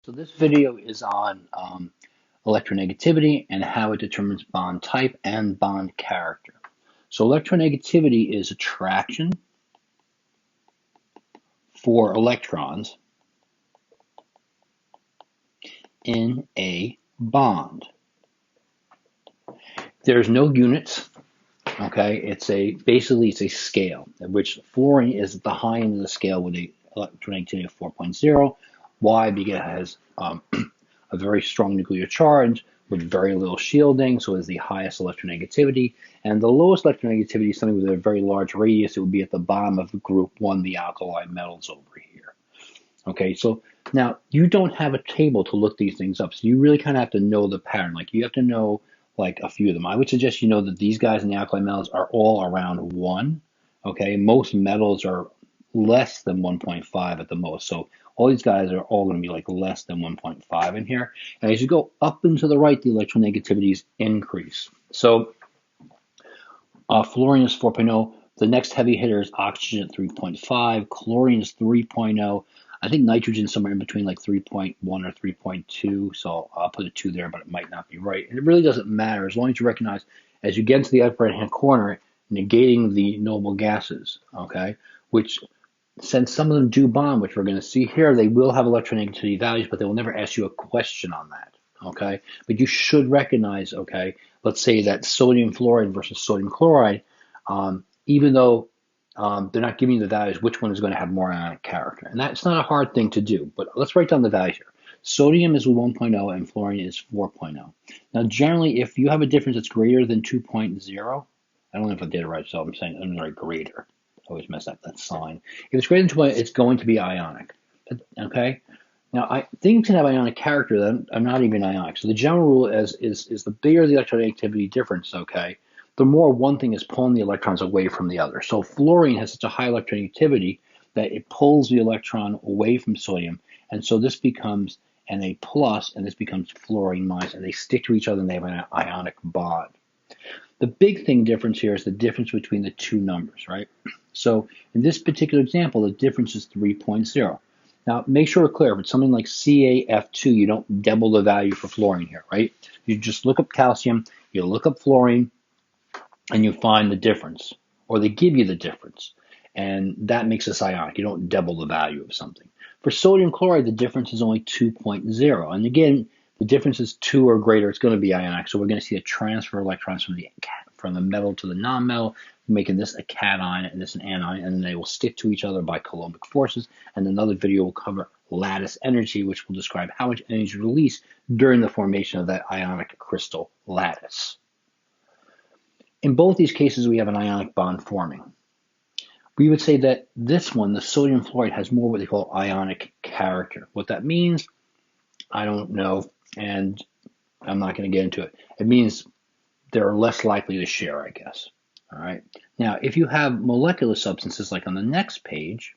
So this video is on electronegativity and how it determines bond type and bond character. So electronegativity is attraction for electrons in a bond. There's no units, okay? Basically it's a scale, at which fluorine is at the high end of the scale with a electronegativity of 4.0. Why? Because it has a very strong nuclear charge with very little shielding, so it's the highest electronegativity. And the lowest electronegativity is something with a very large radius. It would be at the bottom of group 1, the alkali metals over here. Okay, so now you don't have a table to look these things up, so you really kind of have to know the pattern. Like you have to know like a few of them. I would suggest you know that these guys in the alkali metals are all around 1. Okay, most metals are less than 1.5 at the most. So all these guys are all going to be like less than 1.5 in here. And as you go up and to the right, the electronegativities increase. So fluorine is 4.0. The next heavy hitter is oxygen at 3.5. Chlorine is 3.0. I think nitrogen is somewhere in between like 3.1 or 3.2. So I'll put a 2 there, but it might not be right. And it really doesn't matter as long as you recognize as you get into the upper right-hand corner, negating the noble gases, okay, which since some of them do bond, which we're going to see here, they will have electronegativity values, but they will never ask you a question on that, okay? But you should recognize, okay, let's say that sodium fluoride versus sodium chloride, even though they're not giving you the values, which one is going to have more ionic character? And that's not a hard thing to do, but let's write down the values here. Sodium is 1.0 and fluorine is 4.0. Now, generally, if you have a difference that's greater than 2.0, I don't know if I did it right, so I'm saying I'm going to write greater. I always mess up that sign. If it's greater than 2, it's going to be ionic. Okay? Now, things can have ionic character that are not even ionic. So the general rule is the bigger the electronegativity difference, okay, the more one thing is pulling the electrons away from the other. So fluorine has such a high electronegativity that it pulls the electron away from sodium. And so this becomes Na plus, and this becomes fluorine minus, and they stick to each other and they have an ionic bond. The big thing difference here is the difference between the two numbers, right? So in this particular example, the difference is 3.0. Now, make sure we're clear. If it's something like CaF2, you don't double the value for fluorine here, right? You just look up calcium, you look up fluorine, and you find the difference, or they give you the difference, and that makes this ionic. You don't double the value of something. For sodium chloride, the difference is only 2.0, and again, the difference is 2 or greater. It's going to be ionic, so we're going to see a transfer of electrons from the metal to the non-metal, making this a cation and this an anion, and then they will stick to each other by Coulombic forces. And another video will cover lattice energy, which will describe how much energy is released during the formation of that ionic crystal lattice. In both these cases, we have an ionic bond forming. We would say that this one, the sodium fluoride, has more what they call ionic character. What that means, I don't know, and I'm not going to get into it. It means they're less likely to share, I guess. All right. Now, if you have molecular substances like on the next page,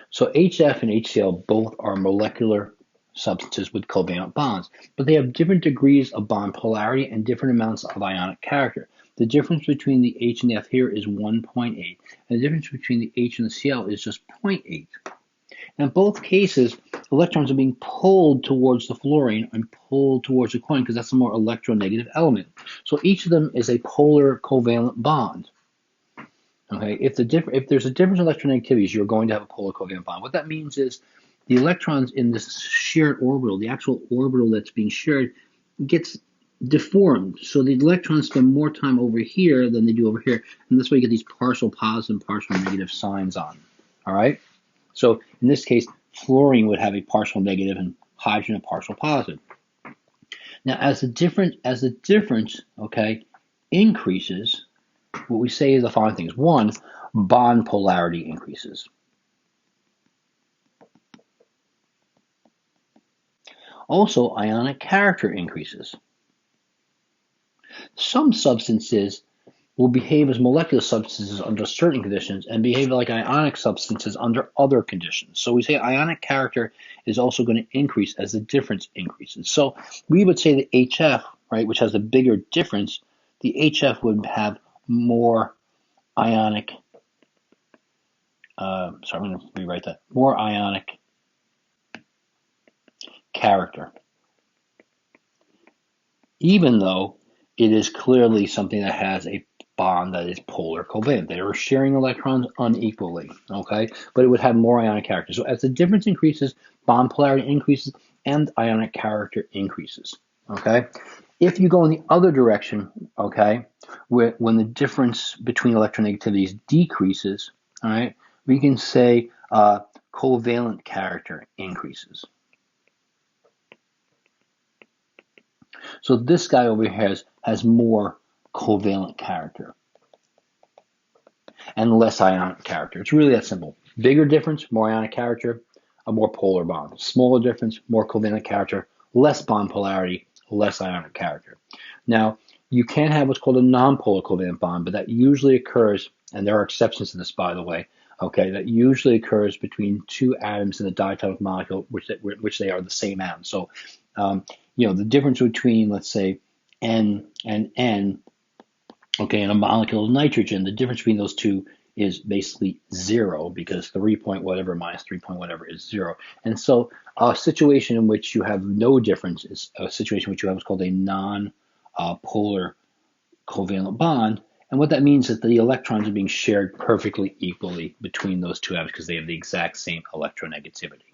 so HF and HCl both are molecular substances with covalent bonds, but they have different degrees of bond polarity and different amounts of ionic character. The difference between the H and the F here is 1.8, and the difference between the H and the Cl is just 0.8. Now, in both cases, electrons are being pulled towards the fluorine and pulled towards the chlorine because that's the more electronegative element. So each of them is a polar covalent bond. Okay, if there's a difference in electronegativities, you're going to have a polar covalent bond. What that means is the electrons in this shared orbital, the actual orbital that's being shared, gets deformed. So the electrons spend more time over here than they do over here, and that's why you get these partial positive and partial negative signs on. All right. So in this case, fluorine would have a partial negative and hydrogen a partial positive. Now, as the difference, okay, increases, what we say is the following things. One, bond polarity increases. Also, ionic character increases. Some substances will behave as molecular substances under certain conditions and behave like ionic substances under other conditions. So we say ionic character is also going to increase as the difference increases. So we would say that HF, right, which has a bigger difference, the HF would have more ionic, I'm going to rewrite that, more ionic character, even though it is clearly something that has a bond that is polar covalent. They are sharing electrons unequally, okay? But it would have more ionic character. So as the difference increases, bond polarity increases and ionic character increases, okay? If you go in the other direction, okay, when the difference between electronegativities decreases, all right, we can say covalent character increases. So this guy over here has more covalent character and less ionic character. It's really that simple. Bigger difference, more ionic character, a more polar bond. Smaller difference, more covalent character, less bond polarity, less ionic character. Now, you can have what's called a nonpolar covalent bond, but that usually occurs, and there are exceptions to this, by the way, okay, that usually occurs between two atoms in the diatomic molecule, which they are the same atom. So, the difference between, let's say, N and N, okay, in a molecule of nitrogen, the difference between those two is basically zero, because 3 point whatever minus 3 point whatever is zero. And so a situation in which you have no difference is a situation in which you have what's called a non-polar covalent bond. And what that means is that the electrons are being shared perfectly equally between those two atoms because they have the exact same electronegativity.